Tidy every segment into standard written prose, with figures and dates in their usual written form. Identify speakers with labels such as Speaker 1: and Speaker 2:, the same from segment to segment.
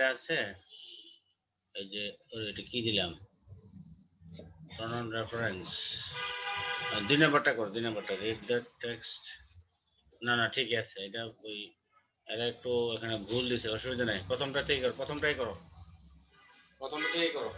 Speaker 1: একটা আছে এই যে এটা কি দিলাম pronoun reference 2 নাম্বারটা কর 2 নাম্বারটা read the text না না ঠিক আছে এটা ওই এরা একটু এখানে ভুল দিছে অসুবিধা নাই প্রথমটাতেই করো প্রথমটাই করো প্রথমটাতেই করো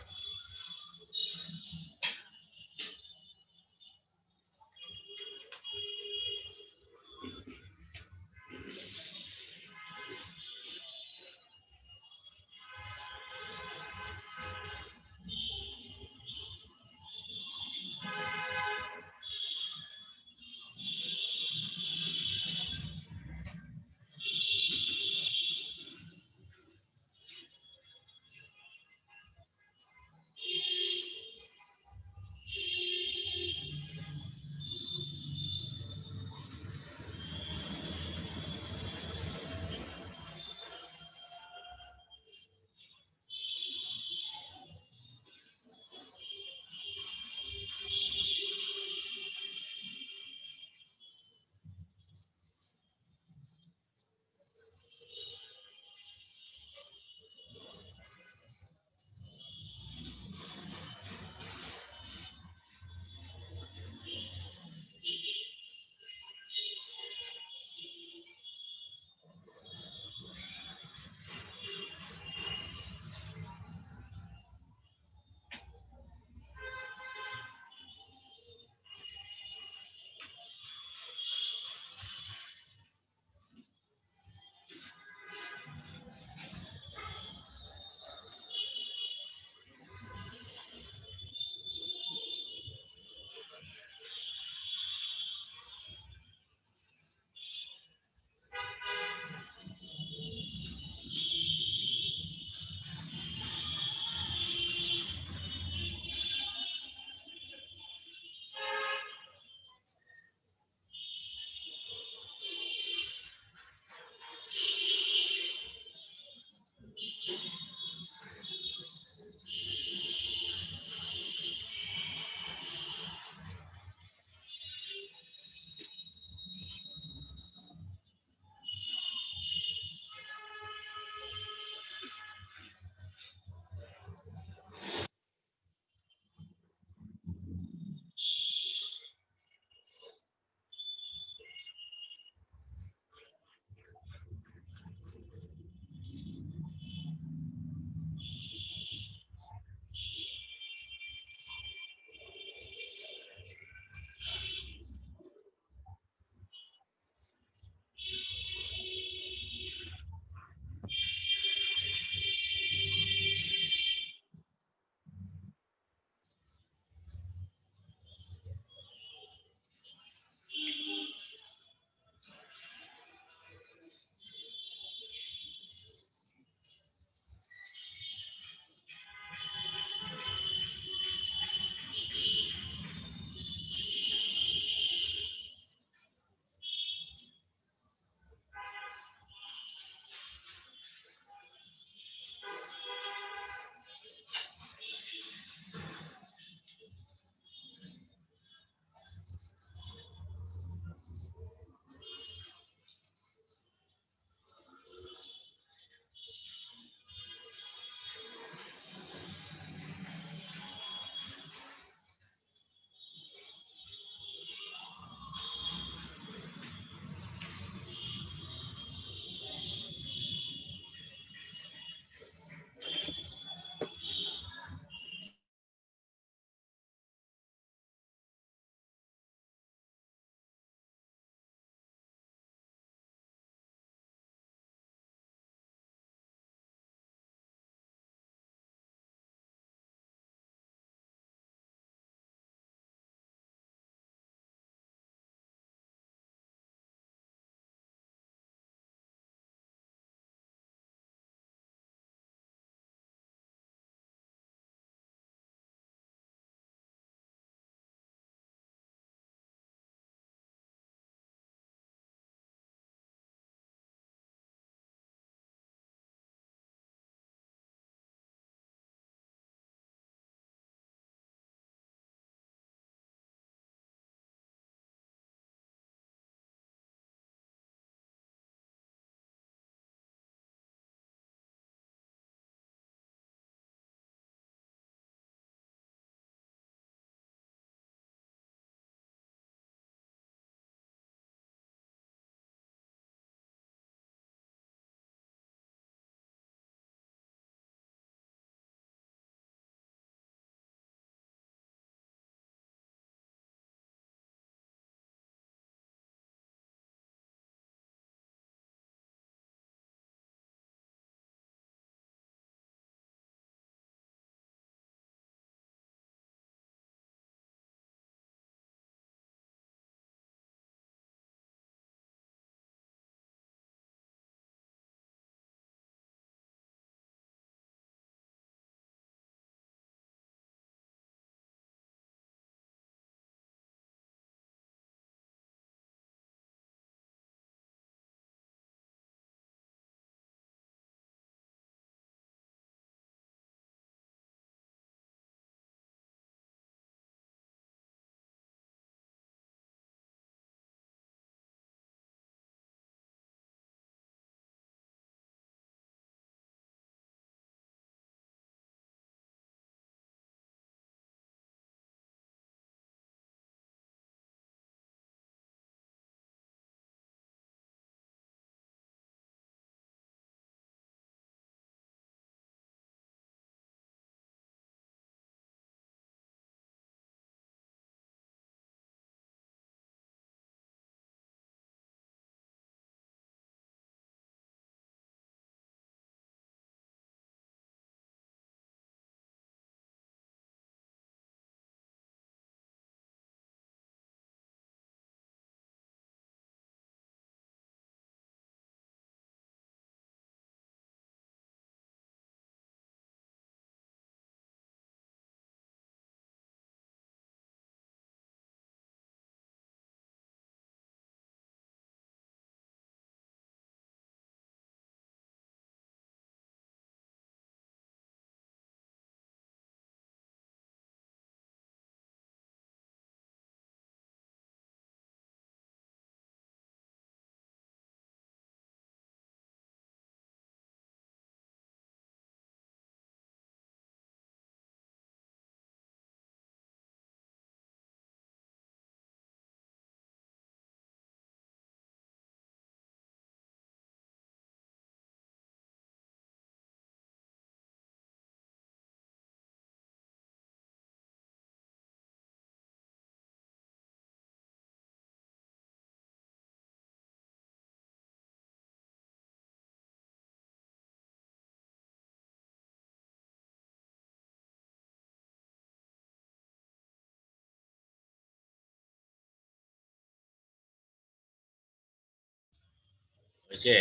Speaker 1: হয়েছে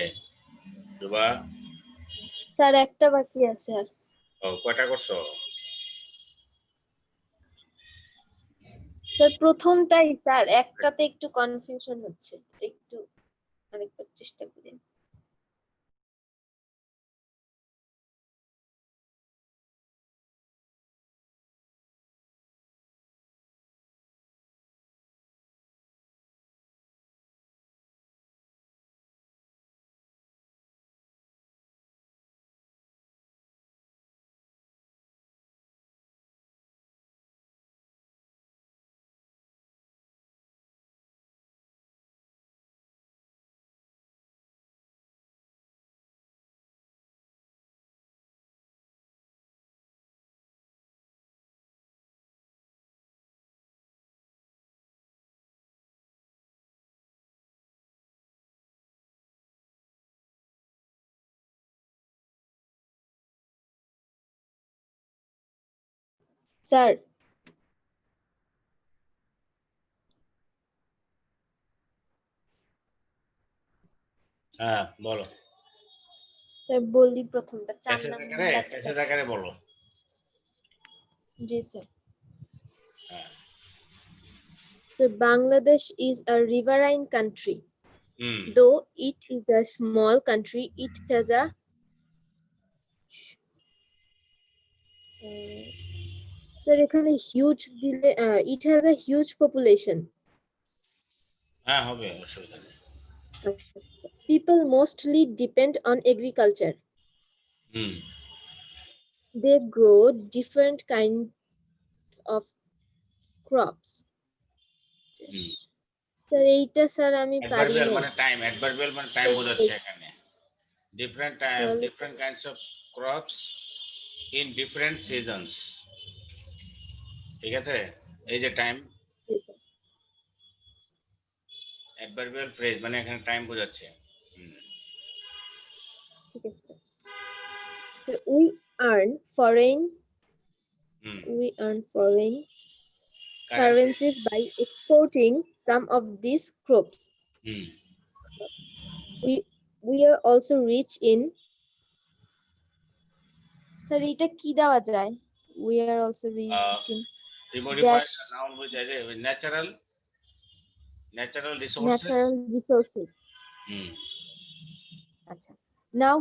Speaker 1: দুবা
Speaker 2: স্যার একটা বাকি আছে আর
Speaker 1: ও কয়টা করছো
Speaker 2: স্যার প্রথমটাই স্যার একটাতে একটু কনফিউশন হচ্ছে একটু আরেকবার চেষ্টা করি স্যার
Speaker 1: হ্যাঁ বলো
Speaker 2: স্যার বলি প্রথমটা 4 নাম্বারটা
Speaker 1: প্যাসেজ আকারে বলো
Speaker 2: জি স্যার
Speaker 1: হ্যাঁ
Speaker 2: So Bangladesh is a riverine country.
Speaker 1: Hmm
Speaker 2: Though it is a small country, it has a sir এখানে huge দিলে it has a huge population.
Speaker 1: হ্যাঁ হবে অসুবিধা নেই
Speaker 2: People mostly depend on agriculture.
Speaker 1: Hmm
Speaker 2: They grow different kind of crops.
Speaker 1: Hmm
Speaker 2: sir এইটা sir আমি পারি
Speaker 1: adverbial
Speaker 2: নাই
Speaker 1: মানে টাইম অ্যাডভার্বিয়াল মানে টাইম বোঝাচ্ছে এখানে ডিফারেন্ট টাইম
Speaker 2: তাহলে
Speaker 1: different kinds of crops in different seasons ঠিক আছে এই যে টাইম অ্যাডভার্বিয়াল ফ্রেজ মানে এখানে টাইম বোঝাচ্ছে
Speaker 2: ঠিক আছে so earn foreign
Speaker 1: hmm
Speaker 2: we earn foreign
Speaker 1: currencies
Speaker 2: currencies by exporting some of these crops.
Speaker 1: Hmm
Speaker 2: We are also rich in sir এটা কি দেওয়া যায় we are also rich in
Speaker 1: we modify
Speaker 2: dash
Speaker 1: the noun with natural resources
Speaker 2: natural resources
Speaker 1: হুম
Speaker 2: আচ্ছা now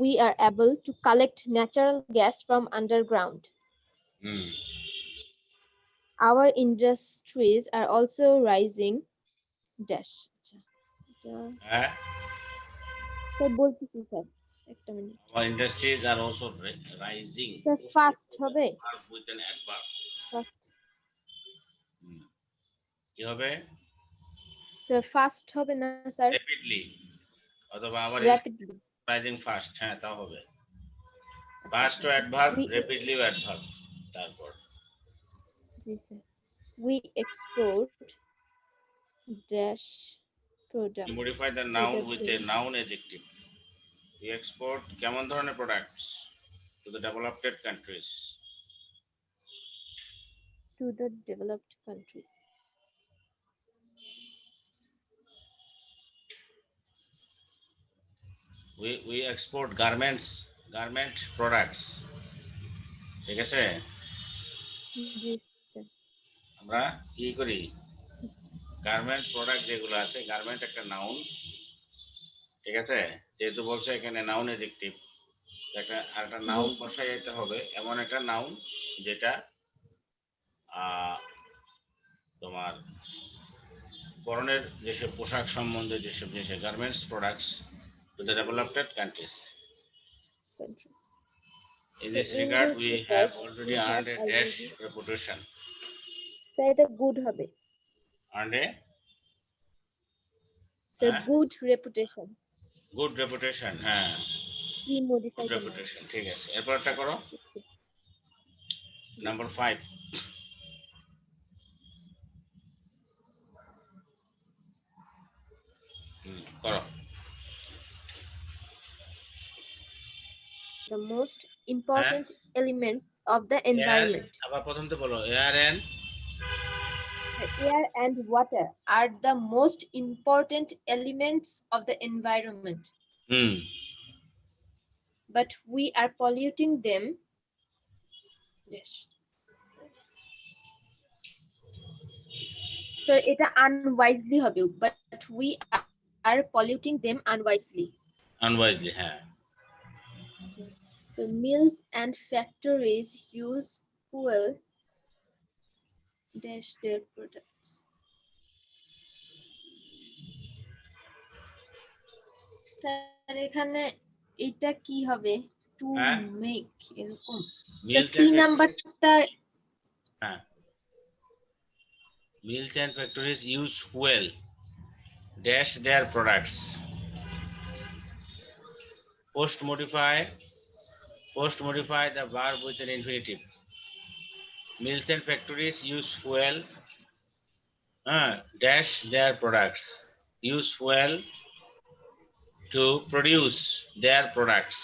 Speaker 2: we are able to collect natural gas from underground
Speaker 1: hmm
Speaker 2: our industries are also rising dash আচ্ছা এটা
Speaker 1: হ্যাঁ
Speaker 2: sir বলতেছি sir একটা minute
Speaker 1: our industries are also rising
Speaker 2: sir fast হবে
Speaker 1: verb with an adverb
Speaker 2: fast
Speaker 1: হুম কি হবে
Speaker 2: sir fast হবে না স্যার
Speaker 1: rapidly অথবা আবার
Speaker 2: র্যাপিডলি
Speaker 1: রাইজিং ফাস্ট হ্যাঁ তাও হবে
Speaker 2: আচ্ছা
Speaker 1: ফাস্ট ও অ্যাডভার্ব
Speaker 2: we
Speaker 1: র্যাপিডলি ও অ্যাডভার্ব তারপর
Speaker 2: জি sir we export dash
Speaker 1: modify
Speaker 2: products
Speaker 1: the
Speaker 2: to
Speaker 1: noun
Speaker 2: the
Speaker 1: with a noun adjective we export কেমন ধরনের products to the developed countries
Speaker 2: developed countries
Speaker 1: we export garment products ঠিক আছে
Speaker 2: জি sir
Speaker 1: আমরা কি করি গার্মেন্ট প্রোডাক্ট যেগুলো আছে গার্মেন্ট একটা নাউন ঠিক আছে যেহেতু বলছে এখানে নাউন অ্যাডজেক্টিভ একটা
Speaker 2: জি
Speaker 1: নাউন বসাই যেতে হবে এমন একটা নাউন যেটা তোমার পরনের যেসব পোশাক সম্বন্ধে যেসব garments products to the developed countries
Speaker 2: countries
Speaker 1: In
Speaker 2: so
Speaker 1: this
Speaker 2: in
Speaker 1: regard,
Speaker 2: this
Speaker 1: we
Speaker 2: regard
Speaker 1: have
Speaker 2: we
Speaker 1: already
Speaker 2: have
Speaker 1: earned a dash
Speaker 2: already
Speaker 1: reputation.
Speaker 2: Sir এটা গুড হবে
Speaker 1: Earned a
Speaker 2: sir good reputation
Speaker 1: good reputation. হ্যাঁ
Speaker 2: we modify
Speaker 1: good
Speaker 2: the noun
Speaker 1: reputation. ঠিক আছে এরপর একটা করো number 5 করো
Speaker 2: the most
Speaker 1: হ্যাঁ
Speaker 2: important elements of the
Speaker 1: air
Speaker 2: environment
Speaker 1: আবার প্রথম তো বলো air and
Speaker 2: The air and water are the most important elements of the environment,
Speaker 1: hmm
Speaker 2: but we are polluting them. Yes. So এটা unwisely হবে, but we are polluting them unwisely.
Speaker 1: আনওয়াইজলি, হ্যাঁ।
Speaker 2: So mills and factories use fuel dash their products. Sir এখানে এটা কি হবে? To
Speaker 1: হ্যাঁ,
Speaker 2: make এরকম। So
Speaker 1: mills
Speaker 2: C
Speaker 1: and factories,
Speaker 2: নাম্বারটা
Speaker 1: হ্যাঁ, mills and factories use fuel dash their products. Post modify the verb with an infinitive. Mills and factories use fuel dash their products. Use fuel to produce their products.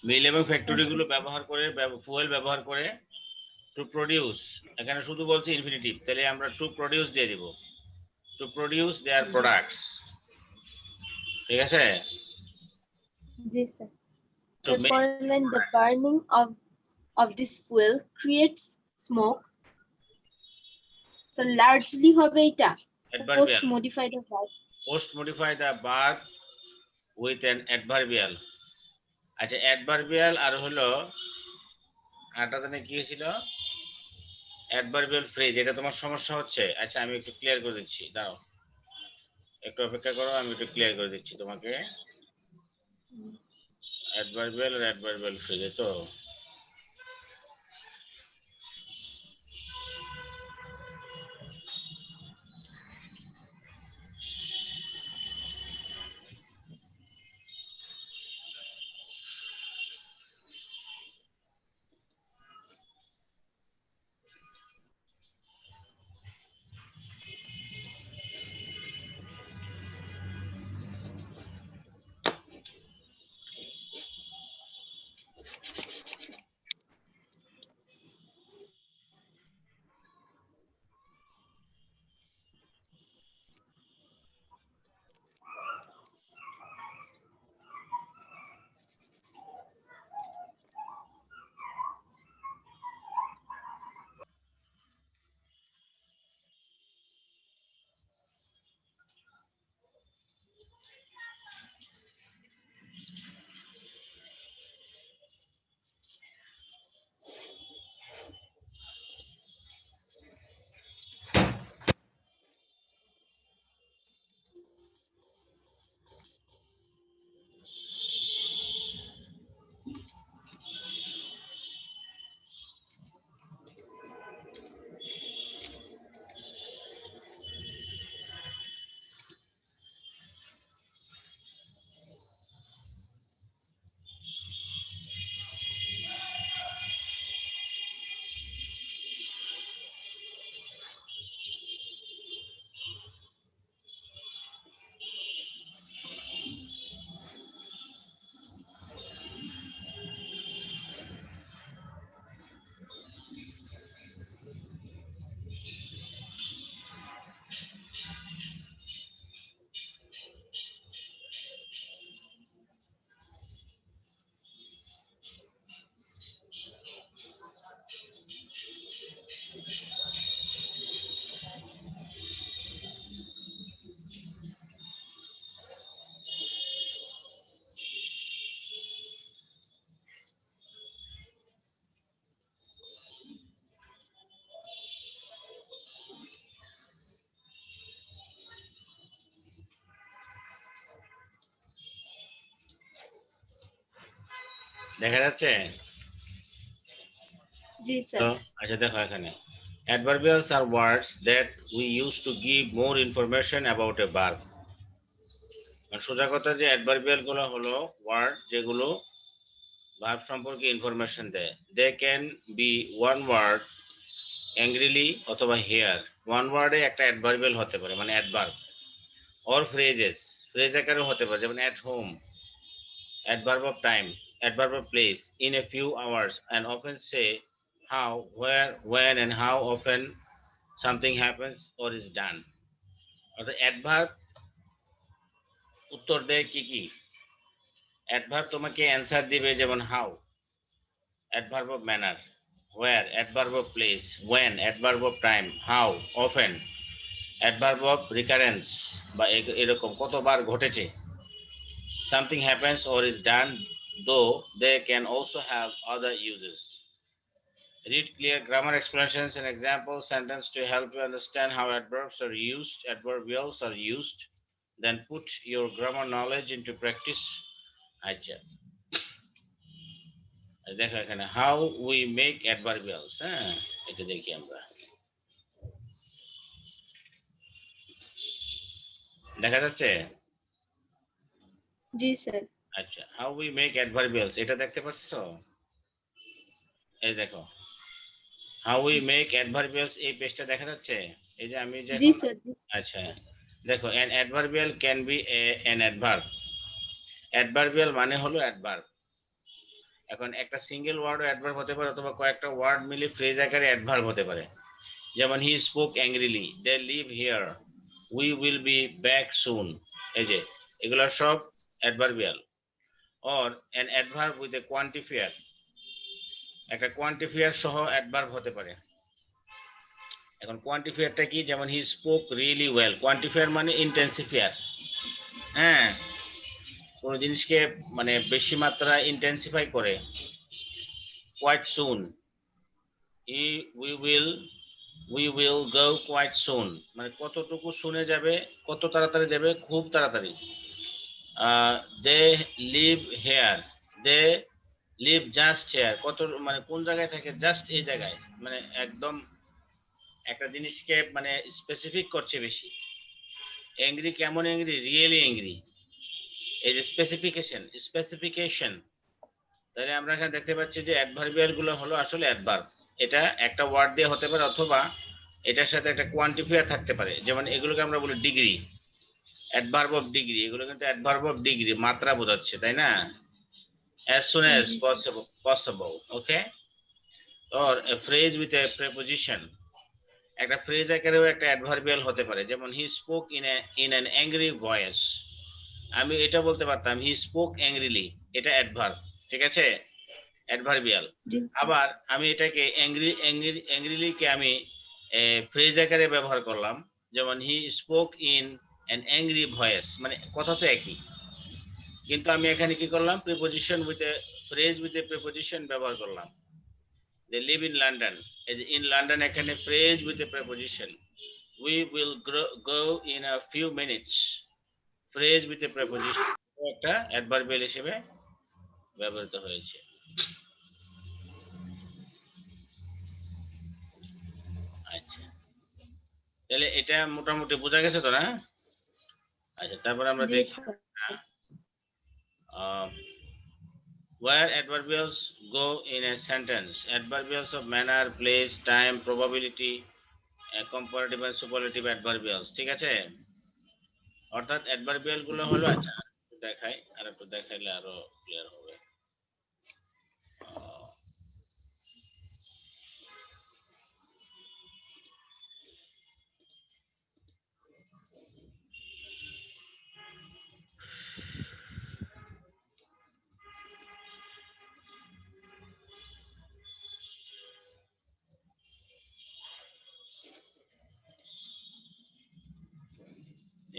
Speaker 1: মিল এবং factory
Speaker 2: আচ্ছা
Speaker 1: গুলো ব্যবহার করে fuel ব্যবহার করে to produce, এখানে শুধু বলছি ইনফিনিটিভ, তাহলে আমরা টু প্রডিউস দিয়ে দিব, টু প্রডিউস দেয়ার
Speaker 2: জি
Speaker 1: প্রোডাক্টস। ঠিক আছে,
Speaker 2: জি স্যার
Speaker 1: টু
Speaker 2: এর
Speaker 1: মেক
Speaker 2: পরের line the burning of this fuel creates smoke. So largely হবে এটা post
Speaker 1: adverbial.
Speaker 2: modify the verb.
Speaker 1: Post modify the verb with an adverbial. আচ্ছা, অ্যাডভার্বিয়াল আর হলো আরটা জানে কি ছিল, অ্যাডভার্বিয়াল ফ্রেজ। এটা তোমার সমস্যা হচ্ছে। আচ্ছা, আমি একটু ক্লিয়ার করে দিচ্ছি, দাও একটু অপেক্ষা করো, আমি একটু ক্লিয়ার করে দিচ্ছি তোমাকে। অ্যাডভার্বিয়াল আর অ্যাডভার্বিয়াল ফ্রেজ তো দেখা যাচ্ছে
Speaker 2: জি
Speaker 1: তো।
Speaker 2: স্যার
Speaker 1: আচ্ছা, দেখো এখানে adverbials are words that we use to give more information about a verb। মানে সোজা কথা যে অ্যাডভার্বিয়াল গুলো হলো ওয়ার্ড যেগুলো ভার্ব সম্পর্কে ইনফরমেশন দেয়। They can be one word angrily অথবা হেয়ার। ওয়ান ওয়ার্ডে একটা অ্যাডভার্বিয়াল হতে পারে, মানে অ্যাডভার্ব, অর ফ্রেজেস, ফ্রেজ আকারেও হতে পারে, যেমন at home, adverb of time, adverb of place, in a few hours, and often say how, where, when, and how often something happens or is done. অর্থাৎ adverb উত্তর দেয় কি কি? Adverb তোমাকে অ্যান্সার দিবে, যেমন how, adverb of manner, where, adverb of place, when, adverb of time, how, often, adverb of recurrence, বা এরকম কতবার ঘটেছে, something happens or is done, though they can also have other uses. Read clear grammar explanations and example sentence to help you understand how adverbs are used, adverbials are used. Then put your grammar knowledge into practice. আচ্ছা, দেখো এখানে how we make adverbials, হ্যাঁ, এটা দেখি আমরা, দেখা যাচ্ছে?
Speaker 2: জি sir.
Speaker 1: আচ্ছা, how we make adverbials, এটা দেখতে পাচ্ছ? এই দেখো, how we make adverbials, এই পেজটা দেখা যাচ্ছে? এই যে আমি যে
Speaker 2: জি
Speaker 1: এখন,
Speaker 2: স্যার।
Speaker 1: আচ্ছা দেখো, an adverbial can be an adverb. Adverbial মানে হলো অ্যাডভার্ব। এখন একটা সিঙ্গেল ওয়ার্ডও অ্যাডভার্ব হতে পারে, অথবা কয়েকটা ওয়ার্ড মিলে ফ্রেজ আকারে অ্যাডভার্ব হতে পারে। যেমন he spoke angrily, they live here, we will be back soon, এই যে এগুলো সব adverbial. Or an adverb with a quantifier, একটা কোয়ান্টিফায়ার সহ অ্যাডভার্ব হতে পারে। এখন কোয়ান্টিফায়ারটা কি? যেমন he spoke really well, quantifier মানে ইন্টেন্সিফায়ার, হ্যাঁ, কোনো জিনিসকে মানে বেশি মাত্রায় ইন্টেন্সিফাই করে। Quite soon, we will go quite soon, মানে কতটুকু শুনে যাবে, কত তাড়াতাড়ি যাবে, খুব তাড়াতাড়ি। they live here, they live just here, কত মানে কোন জায়গায় থাকে, জাস্ট এই জায়গায়, মানে একদম একটা জিনিসকে মানে স্পেসিফিক করছে বেশি। অ্যাংরি কেমন অ্যাংরি? রিয়েলি অ্যাংরি, এই যে স্পেসিফিকেশন। তাহলে আমরা এখানে দেখতে পাচ্ছি যে অ্যাডভার্বিয়াল গুলো হলো আসলে অ্যাডভার্ব। এটা একটা ওয়ার্ড দিয়ে হতে পারে, অথবা এটার সাথে একটা কোয়ান্টিফায়ার থাকতে পারে। যেমন এগুলোকে আমরা বলি ডিগ্রি, অ্যাডভার্ব অফ ডিগ্রি, এগুলো কিন্তু অ্যাডভার্ব অফ ডিগ্রি, মাত্রা বোঝাচ্ছে, তাই না? as soon as
Speaker 2: G sir.
Speaker 1: possible, okay? or a phrase with a preposition, একটা ফ্রেজ আকারেও একটা অ্যাডভার্বিয়াল হতে পারে। যেমন he spoke in an angry voice, আমি এটা বলতে পারতাম হি স্পোক অ্যাংরিলি, এটা অ্যাডভার্ব, ঠিক আছে, অ্যাডভার্বিয়াল।
Speaker 2: জি স্যার।
Speaker 1: আবার আমি এটাকে অ্যাংরিলিকে আমি ফ্রেজ আকারে ব্যবহার করলাম, যেমন he spoke in an angry voice, মানে কথা তো একই, কিন্তু আমি এখানে কি করলাম, preposition with a phrase with a preposition ব্যবহার করলাম। দে লিভ ইন লন্ডন, এই যে ইন লন্ডন এখানে phrase with a preposition. We will go in a few minutes, phrase with a preposition, একটা অ্যাডভার্বিয়াল হিসেবে ব্যবহৃত হয়েছে। আচ্ছা, তাহলে এটা মোটামুটি বোঝা গেছে তো, না? আচ্ছা, তারপর আমরা
Speaker 2: জি
Speaker 1: দেখি
Speaker 2: sir.
Speaker 1: where adverbials go in a sentence, adverbials of manner, place, time, probability, comparative and superlative adverbials, ঠিক আছে? অর্থাৎ অ্যাডভার্বিয়াল গুলো হলো, আচ্ছা একটু দেখাই, আর একটু দেখাইলে আরো ক্লিয়ার হবে। আহ,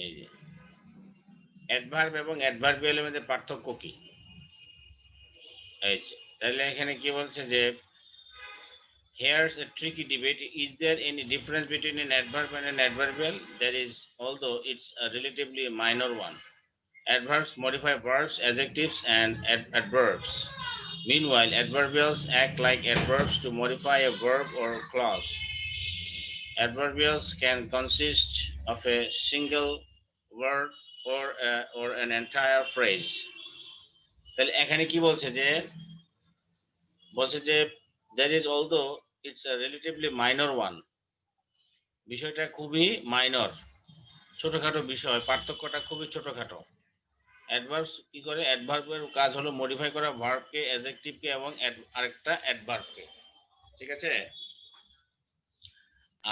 Speaker 1: এই যে অ্যাডভার্ব এবং অ্যাডভার্বিয়ালের মধ্যে পার্থক্য কি, এই যে তাহলে এখানে কি বলছে যে here's a tricky debate. Is there any difference between an adverb and an adverbial? There is, although it's a relatively minor one. Adverbs modify verbs, adjectives, and adverbs. Meanwhile, adverbials act like adverbs to modify a verb or clause. Adverbials can consist of a single word or an entire phrase. তাহলে এখানে কি বলছে যে, there is, although it's a relatively minor one, বিষয়টা খুবই minor, ছোটখাটো বিষয়, পার্থক্যটা খুবই ছোটখাটো। অ্যাডভার্বস কি করে? অ্যাডভার্বের কাজ হলো মডিফাই করা ভার্বকে, অ্যাডজেক্টিভকে এবং আরেকটা অ্যাডভার্বকে। ঠিক আছে?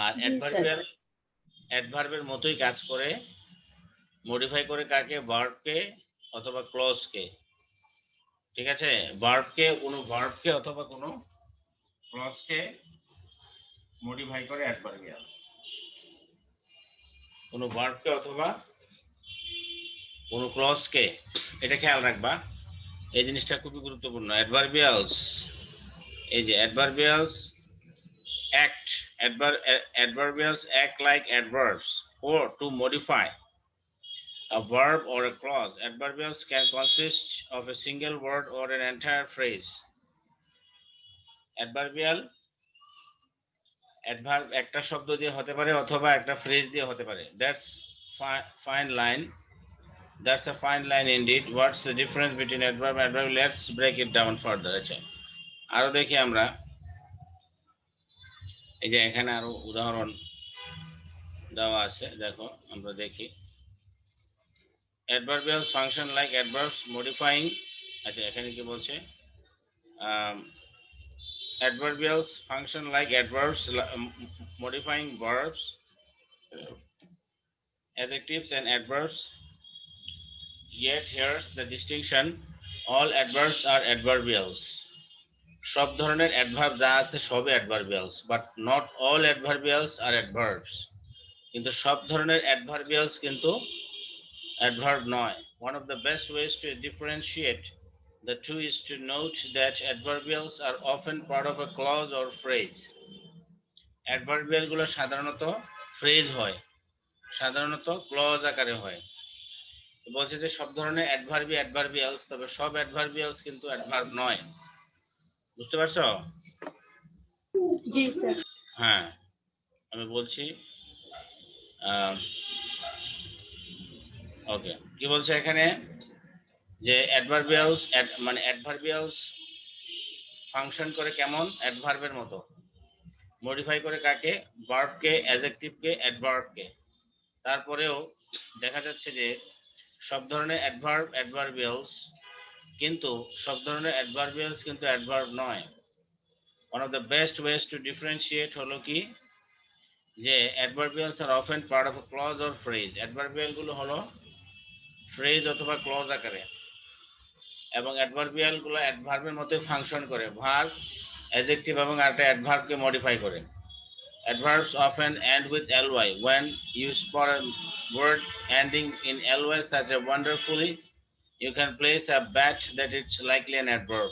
Speaker 1: আর
Speaker 2: জি স্যার।
Speaker 1: অ্যাডভার্বের মতোই কাজ করে, মডিফাই করে কাকে? ভার্বকে অথবা ক্লজকে। ঠিক আছে? ভার্বকে অথবা কোনো ক্লজকে মডিফাই করে অ্যাডভার্বিয়াল। কোনো ভার্বকে অথবা কোনো ক্লজকে, এটা খেয়াল রাখবা, এই জিনিসটা খুবই গুরুত্বপূর্ণ। অ্যাডভার্বিয়ালস, এই যে adverbials act adverbials act like adverbs or to modify a verb or a clause. Adverbials can consist of a single word or an entire phrase. Adverb একটা শব্দ দিয়ে হতে পারে অথবা একটা ফ্রেজ দিয়ে হতে পারে। Fine line. That's a fine line indeed. What's the difference between adverb and adverb? Let's break it down further. আচ্ছা, আরো দেখি আমরা, এই যে এখানে আরো উদাহরণ দেওয়া আছে, দেখো আমরা দেখি। Adverbials function like adverbs modifying, আচ্ছা এখানে কি বলছে, adverbials function like adverbs modifying verbs, adjectives and adverbs. Yet here's the distinction, all adverbs are adverbials. সব ধরনের অ্যাডভার্ব যা আছে সবই adverbials, but not all adverbials আর অ্যাডভার্বস। কিন্তু সব ধরনের অ্যাডভার্বিয়ালস কিন্তু adverb নয়. One of the best ways to differentiate the two is to note that adverbials are often part of a clause or phrase. Adverbial গুলো সাধারণত phrase হয়, সাধারণত ক্লজ আকারে হয়। বলছে যে সব ধরনের অ্যাডভার্বিয়ালস, তবে সব অ্যাডভার্বিয়ালস কিন্তু অ্যাডভার্ব নয়। বুঝতে পারছো?
Speaker 2: জি স্যার।
Speaker 1: হ্যাঁ, আমি বলছি, ওকে, কি বলছে এখানে, যে অ্যাডভার্বিয়ালস মানে অ্যাডভার্বিয়ালস ফাংশন করে কেমন? অ্যাডভার্বের মতো। মডিফাই করে কাকে? ভার্বকে, অ্যাডজেক্টিভকে, অ্যাডভার্বকে। তারপরেও দেখা যাচ্ছে যে সব ধরনের অ্যাডভার্বিয়ালস, কিন্তু সব ধরনের অ্যাডভার্বিয়ালস কিন্তু অ্যাডভার্ব নয়। One of the best ways to differentiate হলো কি, যে adverbials are often part of a clause or phrase. Adverbial গুলো হলো ফ্রেজ অথবা ক্লজ আকারে, এবং অ্যাডভার্বিয়াল গুলো অ্যাডভার্বের মতো ফাংশন করে, ভার্ব, অ্যাডজেক্টিভ এবং একটা অ্যাডভার্বকে মডিফাই করে। Adverbs often end with ly. When used for a word ending in ly, such as wonderfully, you can place a bet that it's likely an adverb.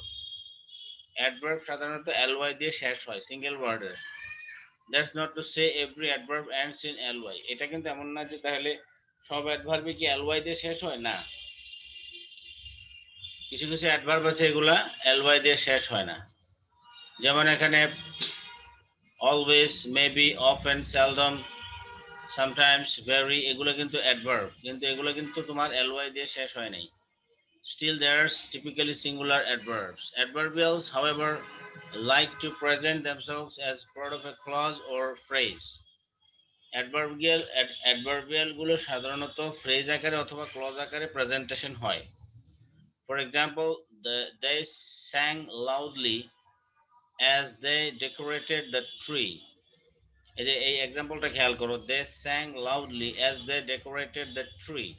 Speaker 1: Adverb সাধারণত ly দিয়ে শেষ হয়, single ওয়ার্ডের। That's not to say every adverb ends in ly. এটা কিন্তু এমন না যে তাহলে সব অ্যাডভার্বই কি ly দিয়ে শেষ হয়, না। কিছু কিছু অ্যাডভার্ব আছে এগুলা ly দিয়ে শেষ হয় না। যেমন এখানে always, maybe, often, seldom, sometimes, very, এগুলো কিন্তু অ্যাডভার্ব, কিন্তু এগুলো কিন্তু তোমার ly দিয়ে শেষ হয় নাই। Still there's typically singular adverbs. Adverbials, however, like to present themselves as part of a clause or phrase. Adverbial গুলো সাধারণত ফ্রেজ আকারে অথবা ক্লজ আকারে প্রেজেন্টেশন হয়। For example, they sang loudly as they decorated the tree. এই যে এই এক্সাম্পলটা খেয়াল করো, they sang loudly as they decorated the tree.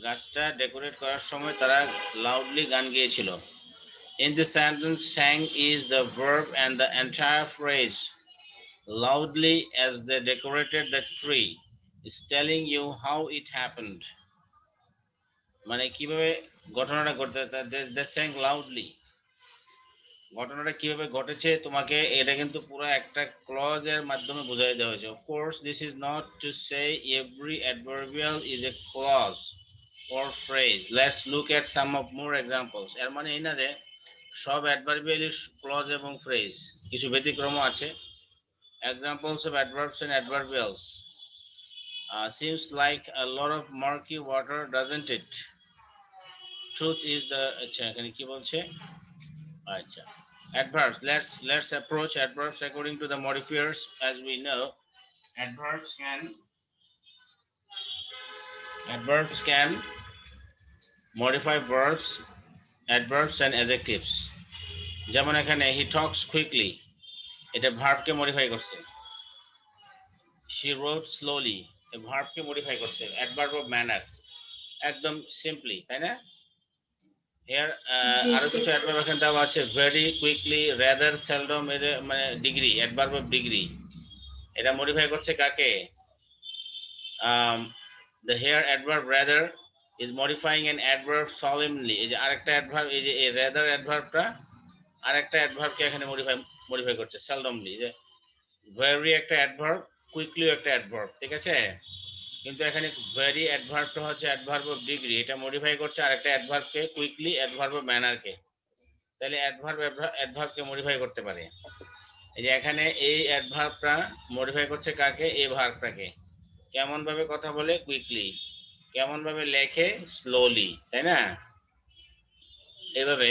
Speaker 1: গাছটা ডেকোরেট করার সময় তারা লাউডলি গান গেয়েছিল। In the sentence, sang is the verb and the entire phrase, loudly as they decorated the tree, is telling you how it happened. মানে কিভাবে ঘটনাটা ঘটে, they sang loudly, ঘটনাটা কিভাবে ঘটেছে তোমাকে এটা কিন্তু পুরো একটা ক্লজ এর মাধ্যমে বোঝাই দেওয়া হয়েছে। Of course, this is not to say every adverbial is a clause or phrase. Let's look at some of more examples. এর মানে এই না যে সব adverbial ক্লজ এবং ফ্রেজ, কিছু ব্যতিক্রমও আছে। Examples of adverbs and adverbials. Seems like a lot of murky water, doesn't it? Truth is the, আচ্ছা এখানে কি বলছে, আচ্ছা adverbs, let's approach adverbs according to the modifiers. As we know, adverbs can modify verbs, adverbs and adjectives. যেমন এখানে he talks quickly, এটা ভার্বকে modify করছে। she wrote slowly এই ভার্বকে মডিফাই করছে অ্যাডভার্ব অফ ম্যানার একদম সিম্পলি, তাই না? here
Speaker 2: জি
Speaker 1: আরো
Speaker 2: স্যার।
Speaker 1: কিছু অ্যাডভার্ব এখানে দেওয়া আছে very quickly rather seldom এর মানে ডিগ্রি অ্যাডভার্ব অফ ডিগ্রি এটা মডিফাই করছে কাকে? the here adverb rather is modifying an adverb solemnly এই যে আরেকটা অ্যাডভার্ব এই যে এই rather অ্যাডভার্বটা আরেকটা অ্যাডভার্বকে এখানে মডিফাই করছে seldomly যে very একটা অ্যাডভার্ব কুইকলি একটা অ্যাডভার্ব, ঠিক আছে? কিন্তু এখানে ভেরি অ্যাডভার্বটা হচ্ছে অ্যাডভার্ব অফ ডিগ্রি এটা মডিফাই করছে আরেকটা অ্যাডভার্বকে কুইকলি অ্যাডভার্ব অফ ম্যানারকে। তাহলে অ্যাডভার্বকে মডিফাই করতে পারে। এই যে এখানে এই অ্যাডভার্বটা মডিফাই করছে কাকে? এই ভার্বটাকে। কেমন ভাবে কথা বলে? কুইকলি। কেমন ভাবে লেখে? স্লোলি, তাই না? এভাবে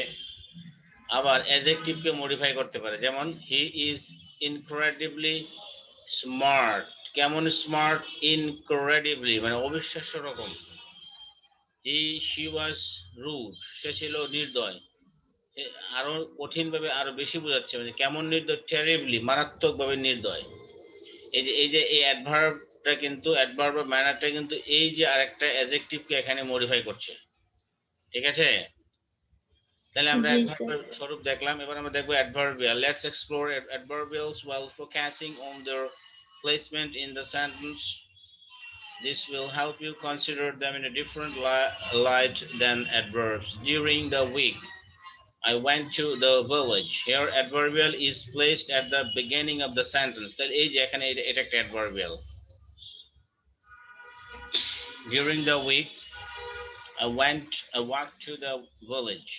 Speaker 1: আবার অ্যাডজেক্টিভকে মডিফাই করতে পারে, যেমন হি ইজ ইনক্রেডিবলি স্মার্ট। কেমন স্মার্ট? ইনক্রেডিবলি মানে অবিশ্বাস্য রকম। শি ওয়াজ রুড সে ছিল নির্দয়। আরো কঠিন ভাবে আরো বেশি বোঝাচ্ছে মানে কেমন নির্দয়? টেরিবলি মারাত্মক ভাবে নির্দয়। এই যে এই অ্যাডভার্বটা কিন্তু অ্যাডভার্ব ম্যানারটা কিন্তু এই যে আরেকটা অ্যাডজেক্টিভকে এখানে মডিফাই করছে, ঠিক আছে? তাহলে আমরা
Speaker 2: জি স্যার।
Speaker 1: অ্যাডভার্বের স্বরূপ দেখলাম, এবার আমরা দেখবো adverbial. Let's explore adverbials while focusing on their placement in the sentence. This will help you consider them in a different light than adverbs. During the week, I went to the village. Here, adverbial is placed at the beginning of the sentence. তাহলে এই যে এখানে এটা একটা adverbial. During the week, I walked to the village.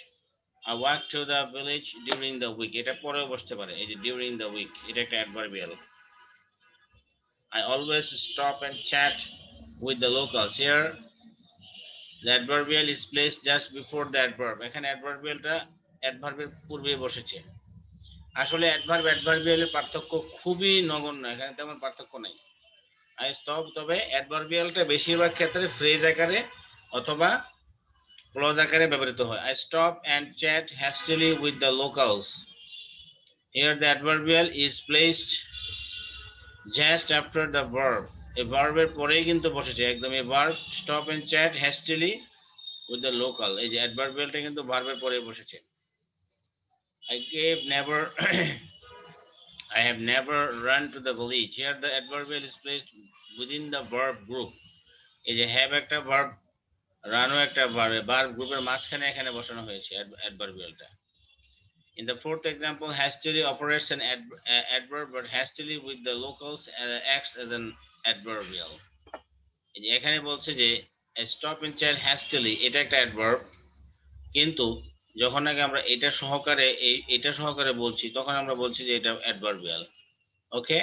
Speaker 1: I walked to the village during the week. এটা পরেও বসতে পারে। এই যে during the week এটা একটা adverbial. I always stop and chat with the locals. Here, the adverbial is placed just before the adverb. এখানে adverbialটা adverbের পূর্বে বসেছে। আসলে অ্যাডভার্বিয়ালের পার্থক্য খুবই নগণ্য, এখানে তেমন পার্থক্য নাই। আই স্টপ, তবে অ্যাডভার্বিয়ালটা বেশিরভাগ ক্ষেত্রে ফ্রেজ আকারে অথবা ক্লজ আকারে ব্যবহৃত হয়। I stop and chat হ্যাস্টিলি with the locals. Here the adverbial is placed just after the verb. এই ভার্বের পরেই কিন্তু বসেছে একদম। এই verb stop and chat হ্যাস্টিলি with the local, এই যে অ্যাডভার্বিয়ালটা কিন্তু ভার্বের পরেই বসেছে। I gave never I have never run to the village. Here the adverbial is placed within the verb group. এই যে have একটা verb, run একটা verb, verb গ্রুপের মাঝখানে এখানে বসানো হয়েছে adverbialটা. In the fourth example, hastily operates an adverb, but hastily with the locals acts as an adverbial. এই যে এখানে বলছে যে stop and chat hastily এটা একটা adverb, কিন্তু যখন আগে আমরা এটা সহকারে বলছি তখন আমরা বলছি যে এটা adverbial. ওকে,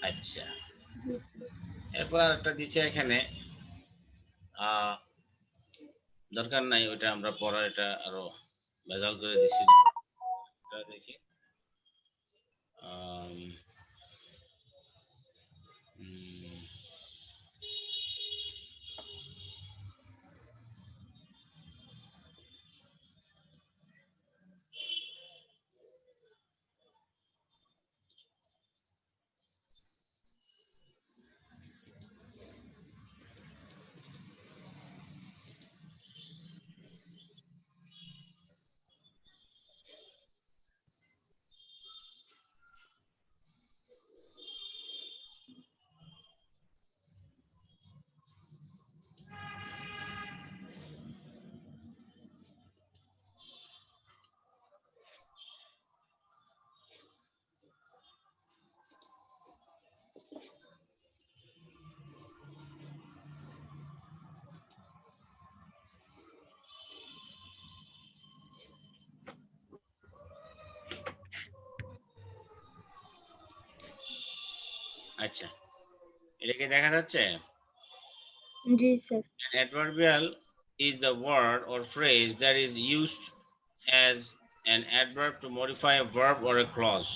Speaker 1: আচ্ছা। এরপর আরেকটা দিচ্ছে এখানে, দরকার নাই ওইটা আমরা পড়া, এটা আরো ভেজাল করে দিচ্ছি। দেখি আচ্ছা, এটা কি দেখা যাচ্ছে?
Speaker 2: জি sir.
Speaker 1: An adverbial is the word or phrase that is used as an adverb to modify a verb or a clause.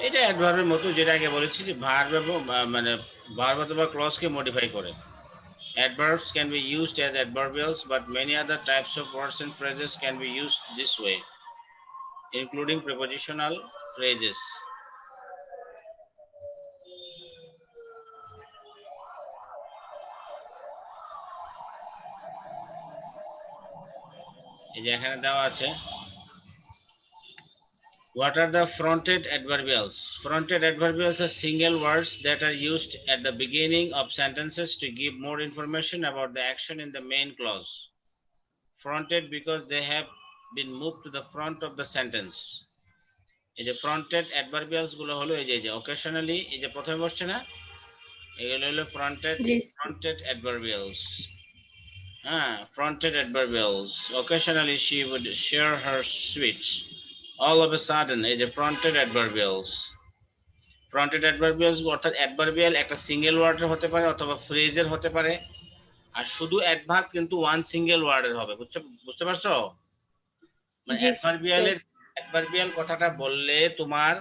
Speaker 1: এটা অ্যাডভার্বের মতো, যেটা আগে বলেছি যে ভার্ব মানে ভার্ব অথবা ক্লজকে মডিফাই করে। Adverbs can be used as adverbials, but many other types of words and phrases can be used this way. including prepositional phrases. এই যে এখানে দেওয়া আছে what are the fronted adverbials? Fronted adverbials are single words that are used at the beginning of sentences to give more information about the action in the main clause. Fronted because they have been moved to the front of the sentence. এই যে fronted adverbials গুলো হলো এই যে occasionally এই যে প্রথমে বসছে না এগুলো হলো fronted
Speaker 2: G
Speaker 1: adverbials. Fronted adverbials. Occasionally she would share her sweets. All of a sudden এই যে fronted adverbials. Fronted adverbials অর্থাৎ adverbial একটা সিঙ্গেল ওয়ার্ডের হতে পারে অথবা ফ্রেজের হতে পারে আর শুধু অ্যাডভার্ব কিন্তু ওয়ান সিঙ্গেল ওয়ার্ডের হবে বুঝতে পারছো মানে
Speaker 2: জি
Speaker 1: অ্যাডভার্বিয়াল কথাটা বললে তোমার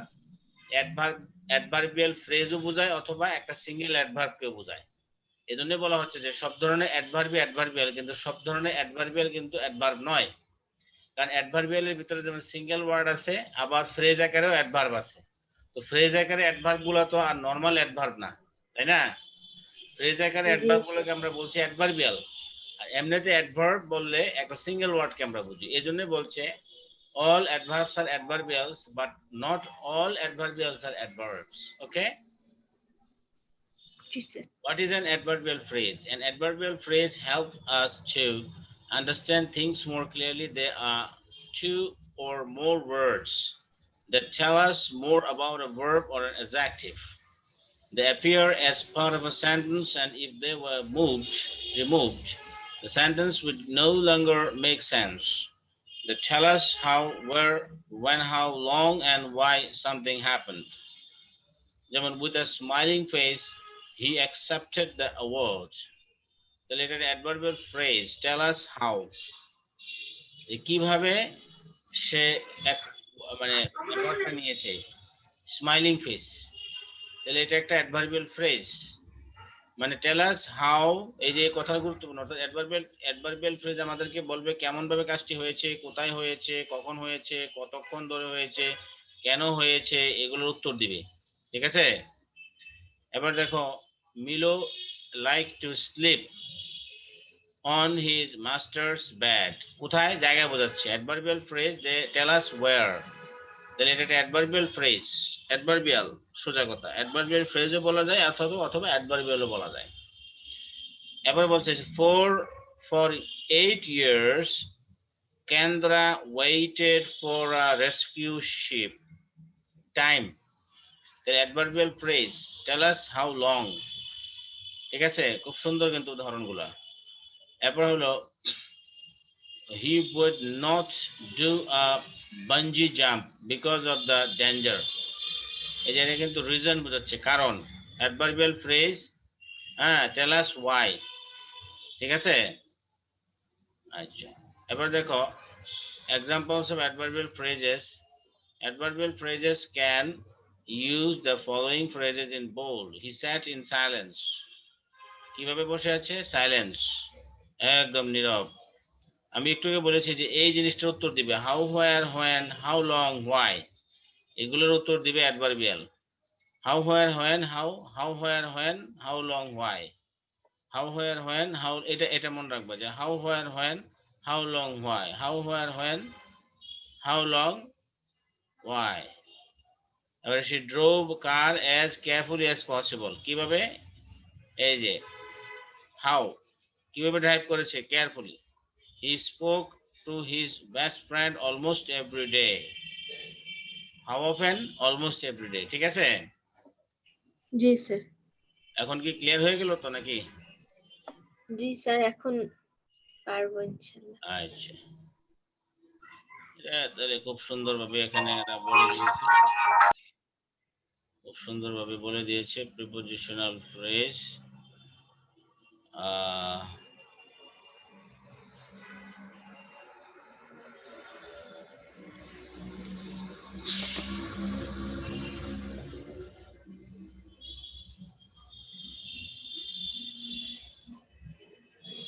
Speaker 1: অ্যাডভার্বিয়াল ফ্রেজও বোঝায় অথবা একটা সিঙ্গেল অ্যাডভার্বকেও বোঝায় এজন্য বলা হচ্ছে যে সব ধরনের অ্যাডভার্বিয়াল কিন্তু সব ধরনের অ্যাডভার্বিয়াল কিন্তু অ্যাডভার্ব নয় কারণ অ্যাডভার্বিয়ালের ভিতরে যেমন সিঙ্গেল ওয়ার্ড আছে আবার ফ্রেজ আকারেও অ্যাডভার্ব আছে তো ফ্রেজ আকারে অ্যাডভার্ব গুলো তো আর নরমাল অ্যাডভার্ব না তাই না ফ্রেজ আকারে অ্যাডভার্ব গুলোকে আমরা বলছি অ্যাডভার্বিয়াল আর এমনিতে অ্যাডভার্ব বললে একটা সিঙ্গেল ওয়ার্ডকে আমরা বুঝি এজন্য বলছে all adverbs are adverbials but not all adverbials are adverbs. Okay,
Speaker 2: sir
Speaker 1: what is an adverbial phrase? An adverbial phrase helps us to understand things more clearly. There are two or more words that tell us more about a verb or an adjective. They appear as part of a sentence, and if they were removed, the sentence would no longer make sense. They tell us how, where, when, how long, and why something happened. যেমন with a smiling face, he accepted the award. The later adverbial phrase tell us how. কিভাবে সে মানে অ্যাওয়ার্ডটা নিয়েছে smiling face তাহলে এটা একটা adverbial phrase মানে টেল আস how এই যে কথা গুরুত্বপূর্ণ অর্থাৎ অ্যাডভার্বিয়াল ফ্রেজ আমাদেরকে বলবে কেমন ভাবে কাজটি হয়েছে কোথায় হয়েছে কখন হয়েছে কতক্ষণ ধরে হয়েছে কেন হয়েছে এগুলোর উত্তর দিবে ঠিক আছে এবার দেখো Milo like to sleep on his master's bed কোথায় জায়গা বোঝাচ্ছে adverbial phrase they tell us where তাহলে এটা একটা অ্যাডভার্বিয়াল ফ্রেজ অ্যাডভার্বিয়াল সোজা কথা অ্যাডভার্বিয়াল ফ্রেজও বলা যায় অথবা অ্যাডভার্বিয়ালও বলা যায় এবার বলছে for 8 years Kendra waited for a rescue ship time the adverbial phrase tell us how long ঠিক আছে খুব সুন্দর কিন্তু উদাহরণগুলো এরপর হলো he would not do a bungee jump because of the danger এই যে কিন্তু রিজন বোঝাচ্ছে কারণ adverbial phrase tell us why ঠিক আছে আচ্ছা এবার দেখো examples of adverbial phrases. Adverbial phrases can use the following phrases in bold. He sat in silence. কিভাবে বসে আছে সাইলেন্স একদম নীরব আমি একটু আগে বলেছি যে এই জিনিসটার উত্তর দিবে how where when how long why এগুলোর উত্তর দিবে adverbial how where when how where when how long why how where when how এটা মনে রাখবে যে how where when how long why how where when how long why এবারে she drove car as carefully as possible কিভাবে এই যে how কিভাবে drive করেছে carefully he spoke to his best friend almost every day how often almost every day ঠিক আছে
Speaker 2: জি sir
Speaker 1: এখন কি ক্লিয়ার হয়ে গেল তো নাকি
Speaker 2: জি স্যার এখন পারবো ইনশাআল্লাহ
Speaker 1: আচ্ছা তাহলে খুব সুন্দরভাবে এখানে বলে দিয়েছে খুব সুন্দরভাবে বলে দিয়েছে প্রিপোজিশনাল ফ্রেজ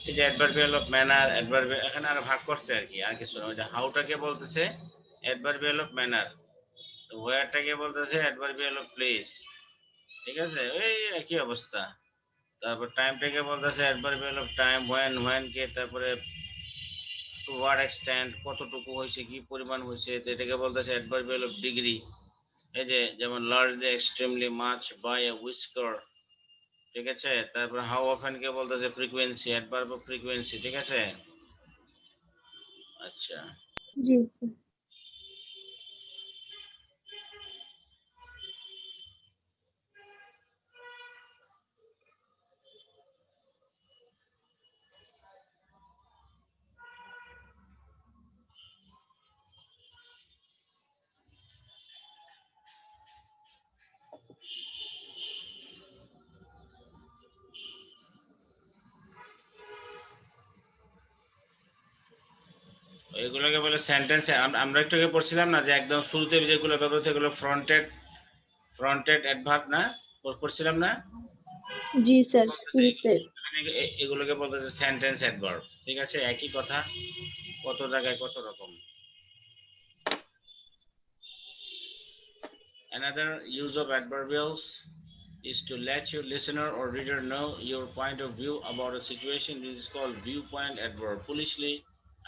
Speaker 1: এই যে অ্যাডভার্বিয়াল অফ ম্যানার অ্যাডভার্বিয়াল এখানে আর ভাগ করছে আর কি আর কিছু না ওই যে হাউটাকে বলতেছে অ্যাডভার্বিয়াল অফ ম্যানার, হোয়ারটাকে বলতেছে অ্যাডভার্বিয়াল অফ প্লেস, ঠিক আছে, এই একই অবস্থা। তারপর টাইমটাকে বলতেছে অ্যাডভার্বিয়াল অফ টাইম, হোয়েন কে, তারপরে টু হোয়াট এক্সটেন্ট, কতটুকু হয়েছে, কি পরিমাণ হয়েছে, এটাকে বলতেছে অ্যাডভার্বিয়াল অফ ডিগ্রি। এই যে যেমন largely, extremely, much, by a whisker, ঠিক আছে। তারপর হাউ অফেন কে বলতেছে ফ্রিকোয়েন্সি, অ্যাডভার্ব অফ ফ্রিকোয়েন্সি, ঠিক আছে। আচ্ছা,
Speaker 2: জি স্যার।
Speaker 1: এগুলোকে বলে সেন্টেন্স। আমরা একটু আগে পড়ছিলাম না যে একদম শুরুতে যেগুলো ব্যবহৃত, এগুলো ফ্রন্টেড অ্যাডভার্ব না, পড়ছিলাম না।
Speaker 2: জি স্যার, শুরুতে।
Speaker 1: এগুলোকে বলতেছে সেন্টেন্স অ্যাডভার্ব, ঠিক আছে, একই কথা, কত জায়গায় কত রকম। Another use of adverbials is to let your listener or reader know your point of view about a situation. This is called viewpoint adverb. Foolishly,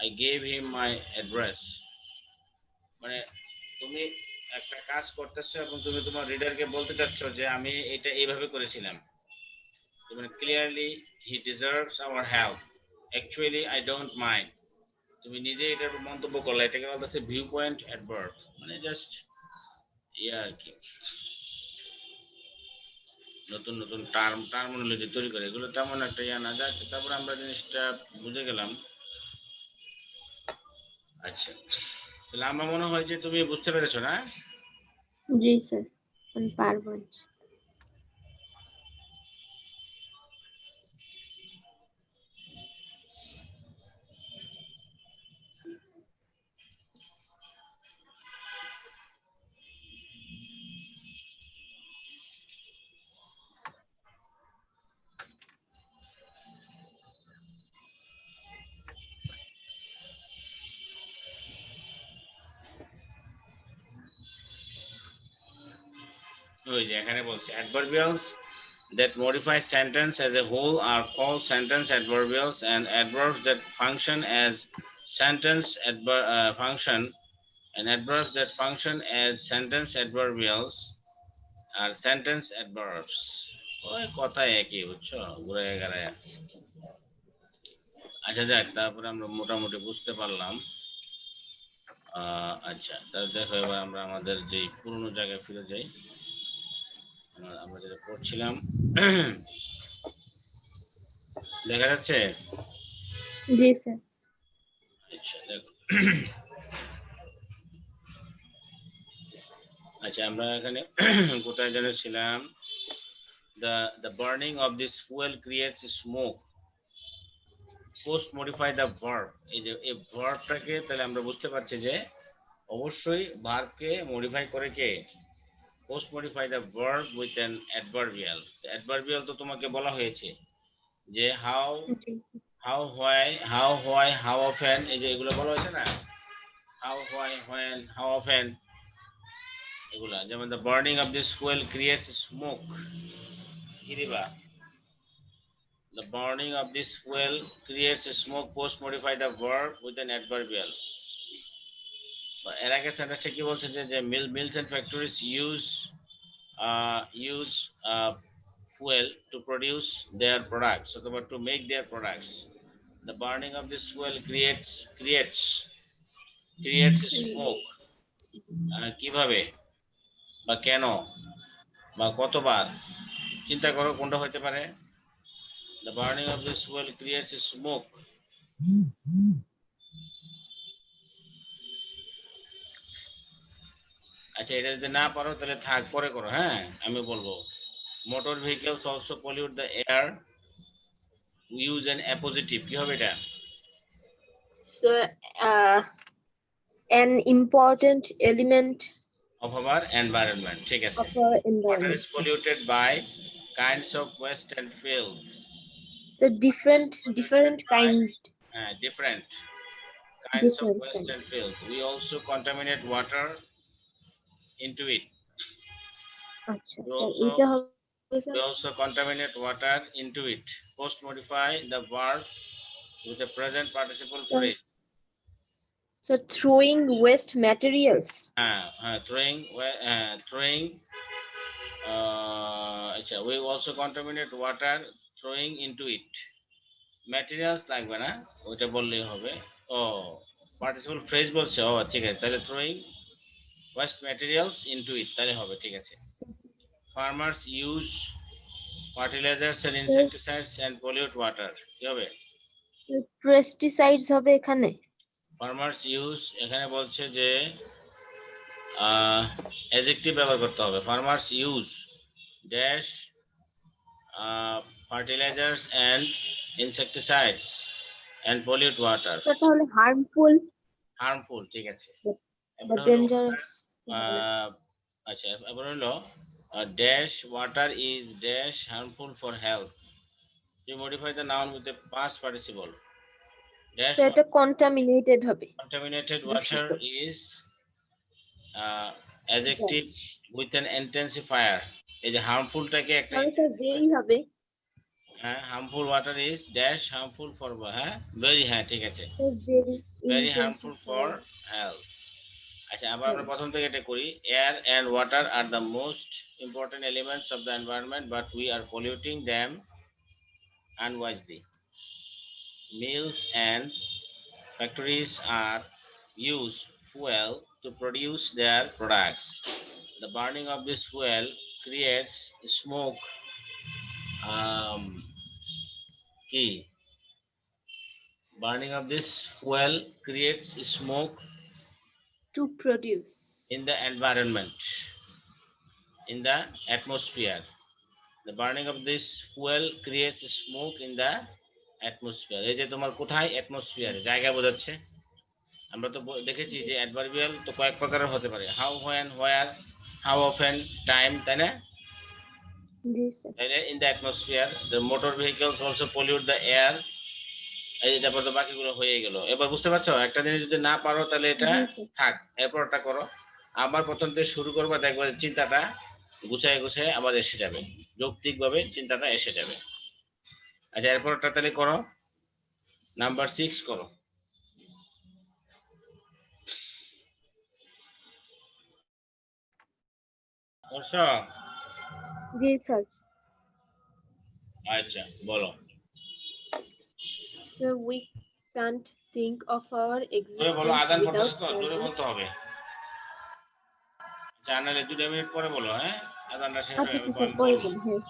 Speaker 1: I gave him my address. মানে তুমি একটা কাজ করতেছো এবং তুমি তোমার রিডারকে বলতে চাচ্ছ যে আমি এটা এইভাবে করেছিলাম, মানে clearly he deserves our help, actually I don't mind, তুমি নিজে এটার মন্তব্য করলে, এটাকে বলতেছে ভিউ পয়েন্ট অ্যাডভার্ব, মানে জাস্ট ইয়া আর কি, নতুন নতুন টার্মিনোলজি তৈরি করে, এগুলো তেমন একটা ইয়া না যাচ্ছে। তারপরে আমরা জিনিসটা বুঝে গেলাম। আচ্ছা, তাহলে আমার মনে হয় যে তুমি বুঝতে পেরেছো না?
Speaker 2: জি স্যার, আমি পারবো।
Speaker 1: ওই যে এখানে বলছে adverbials that modify sentence as a whole are called sentence adverbials, and adverbs that function as sentence function and adverbs that function as sentence adverbials are sentence adverbs. ওই কথা একই, বুঝছো, ঘুরে গেলে। আচ্ছা যাক, তারপরে আমরা মোটামুটি বুঝতে পারলাম। আচ্ছা, তাহলে দেখো এবার আমরা আমাদের যে পুরনো জায়গায় ফিরে যাই, আমরা যেটা পড়ছিলাম। দেখা যাচ্ছে?
Speaker 2: জি স্যার।
Speaker 1: আচ্ছা দেখো, আচ্ছা আমরা এখানে কোথায় যেন ছিলাম, the burning of this fuel creates smoke, post modify the verb। এই যে এই ভার্বটাকে তাহলে আমরা বুঝতে পারছি যে অবশ্যই ভার্বকে মডিফাই করে কে, post modify the verb with an adverbial. Adverbial তো তোমাকে বলা হয়েছে যে হাউ,
Speaker 2: জি
Speaker 1: হোয়াই, হাউ অফেন, এই যে এগুলো বলা হয়েছে না, how, why, when, how often, এগুলা। যেমন the burning of this fuel creates smoke, কি দিবা, the burning of this fuel creates smoke, post modify the verb with an adverbial. এর আগে সেন্টেন্সটা কি বলছে যে mills and factories use fuel to produce their products, or to make their products. The burning of this fuel creates smoke. কিভাবে বা কেন বা কতবার, চিন্তা করো কোনটা হতে পারে। The burning of this fuel creates smoke. আচ্ছা, এটা যদি না পারো তাহলে থাক, পরে করো, হ্যাঁ আমি বলবো। Motor vehicles also pollute the air, use an appositive, কি হবে এটা?
Speaker 2: So, an important element
Speaker 1: Of our environment, ঠিক আছে।
Speaker 2: of our
Speaker 1: Water is
Speaker 2: environment.
Speaker 1: polluted by kinds of waste and filth.
Speaker 2: So different kind.
Speaker 1: Different kinds of
Speaker 2: different
Speaker 1: waste
Speaker 2: kind.
Speaker 1: and filth. We also contaminate water into it.
Speaker 2: আচ্ছা
Speaker 1: We
Speaker 2: sir
Speaker 1: also
Speaker 2: এইটা হবে sir.
Speaker 1: we also contaminate water into it. Post modify the verb with the present participle
Speaker 2: sir
Speaker 1: phrase.
Speaker 2: Sir throwing waste materials.
Speaker 1: Throwing. We also contaminate water throwing into it. Materials লাগবে না, ওইটা বললেই হবে। ও participle phrase বলছে, ও ঠিক আছে, তাহলে throwing waste materials into it তাহলে হবে, ঠিক আছে। Farmers use fertilizers and insecticides and pollute water, কি হবে?
Speaker 2: পেস্টিসাইডস হবে এখানে।
Speaker 1: Farmers use, এখানে বলছে যে অ্যাডজেক্টিভ ব্যবহার করতে হবে। Farmers use dash fertilizers and insecticides and pollute water.
Speaker 2: Sir তাহলে হার্মফুল
Speaker 1: Harmful, ঠিক আছে।
Speaker 2: বা
Speaker 1: এবারে হলো
Speaker 2: ডেঞ্জারাস।
Speaker 1: আচ্ছা, এবার হলো dash water is dash harmful for health. You modify the noun with the past participle. Dash
Speaker 2: sir এটা কন্টামিনেটেড হবে,
Speaker 1: contaminated water
Speaker 2: দূষিত।
Speaker 1: is adjective with an intensifier. এই যে হার্মফুলটাকে একটা
Speaker 2: তাহলে স্যার ভেরি হবে।
Speaker 1: harmful water is dash harmful for হ্যাঁ very, হ্যাঁ ঠিক আছে,
Speaker 2: very
Speaker 1: very harmful for
Speaker 2: intensify.
Speaker 1: health. আচ্ছা, আবার আমরা প্রথম থেকে এটা করি। Air and water are the most important elements of the environment, but we are polluting them unwisely. Mills and factories are use fuel to produce their products. The burning of this fuel creates smoke. Key. Burning of this fuel creates smoke
Speaker 2: to produce.
Speaker 1: in the environment, in the atmosphere. The burning of this fuel creates smoke in the atmosphere. এই যে তোমার কোথায় অ্যাটমসফিয়ারে জায়গা বোঝাচ্ছে। আমরা তো দেখেছি যে অ্যাডভার্বিয়াল তো কয়েক প্রকারের হতে পারে, how, when, where, how often, time, তাই না?
Speaker 2: জি স্যার।
Speaker 1: তাইলে in the atmosphere the motor vehicles also pollute the air. এই যে তারপর তো বাকিগুলো হয়ে গেল। এবার বুঝতে পারছো, একটা জিনিস যদি না পারো তাহলে এটা
Speaker 2: জি স্যার।
Speaker 1: থাক, এরপরটা করো। আবার প্রথম থেকে শুরু করবা, দেখবা চিন্তাটা গুছায় গুছায় আবার এসে যাবে, যৌক্তিকভাবে চিন্তাটা এসে যাবে। আচ্ছা, এরপরটা তাহলে করো, নাম্বার 6 করো। করছো?
Speaker 2: জি স্যার।
Speaker 1: আচ্ছা, বলো।
Speaker 2: Sir, we can't think of our
Speaker 1: জোরে বলো,
Speaker 2: existence
Speaker 1: আদান
Speaker 2: without
Speaker 1: পড়তেছে তো, জোরে
Speaker 2: language.
Speaker 1: বলতে হবে। জানালে 2 মিনিট পরে বলো, হ্যাঁ, আদানটা শেষ
Speaker 2: আচ্ছা
Speaker 1: হয়ে
Speaker 2: আচ্ছা
Speaker 1: যাবে,
Speaker 2: স্যার
Speaker 1: আমি
Speaker 2: পরে
Speaker 1: বলবো।
Speaker 2: বলি, হ্যাঁ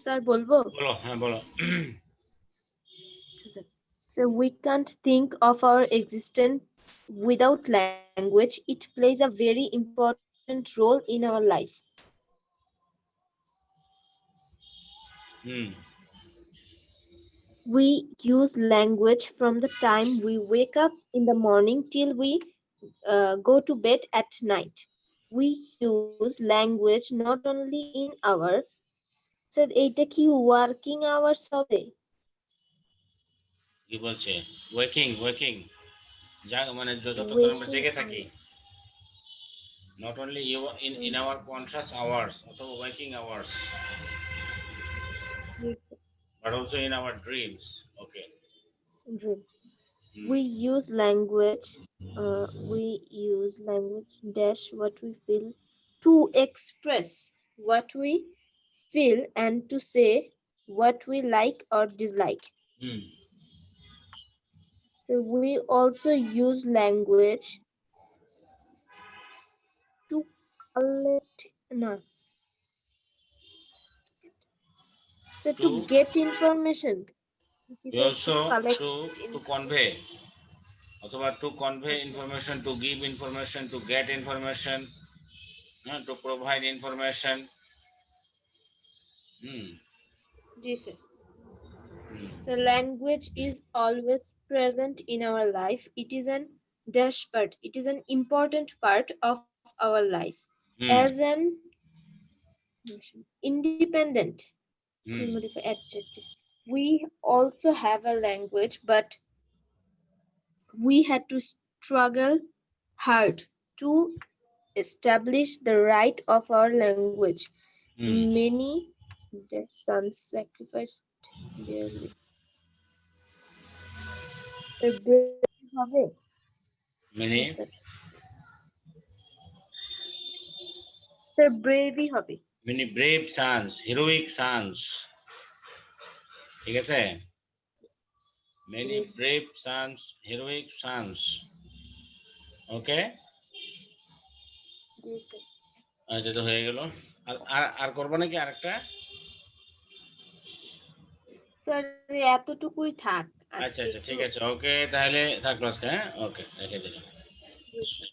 Speaker 2: স্যার বলবো।
Speaker 1: বলো, হ্যাঁ বলো।
Speaker 2: Sir, so we can't think of our existence without language. It plays a very important role in our life.
Speaker 1: Hmm
Speaker 2: We use language from the time we wake up in the morning till we go to bed at night. We use language not only in our, sir এইটা কি working hours হবে?
Speaker 1: কি বলছে? Waking, waking, মানে যতক্ষণ আমরা
Speaker 2: waking
Speaker 1: জেগে থাকি।
Speaker 2: Hours.
Speaker 1: Not only you in our conscious hours অথবা waking hours, but also in our dreams. Okay.
Speaker 2: Dreams. We use language. We use language dash what we feel to express what we feel and to say what we like or dislike.
Speaker 1: Hmm
Speaker 2: So we also use language to collect, no, so
Speaker 1: to
Speaker 2: to get information.
Speaker 1: we
Speaker 2: So to
Speaker 1: also
Speaker 2: collect
Speaker 1: to
Speaker 2: information.
Speaker 1: convey, অথবা to convey
Speaker 2: আচ্ছা
Speaker 1: information, to give information, to get information, to provide information. Hmm
Speaker 2: G sir.
Speaker 1: Hmm
Speaker 2: So language is always present in our life. It is an dash part. It is an important part of our life.
Speaker 1: Hmm
Speaker 2: As an independent,
Speaker 1: hmm
Speaker 2: modify adjective. We also have a language, but we had to struggle hard to establish the right of our language.
Speaker 1: Hmm
Speaker 2: Many their sons sacrificed their lives. The brave হবে
Speaker 1: many
Speaker 2: sir, sir ব্রেভই হবে।
Speaker 1: Many brave sons heroic sons ঠিক আছে many
Speaker 2: Yes,
Speaker 1: brave sons heroic sons okay
Speaker 2: yes, sir.
Speaker 1: আচ্ছা তো হয়ে গেল আর আর আর করবো নাকি আরেকটা
Speaker 2: স্যার এতটুকুই থাক
Speaker 1: আচ্ছা
Speaker 2: আজকে
Speaker 1: আচ্ছা
Speaker 2: একটু।
Speaker 1: ঠিক আছে ওকে তাহলে থাকলো আজকে হ্যাঁ ওকে রেখে দিলাম
Speaker 2: Yes, sir.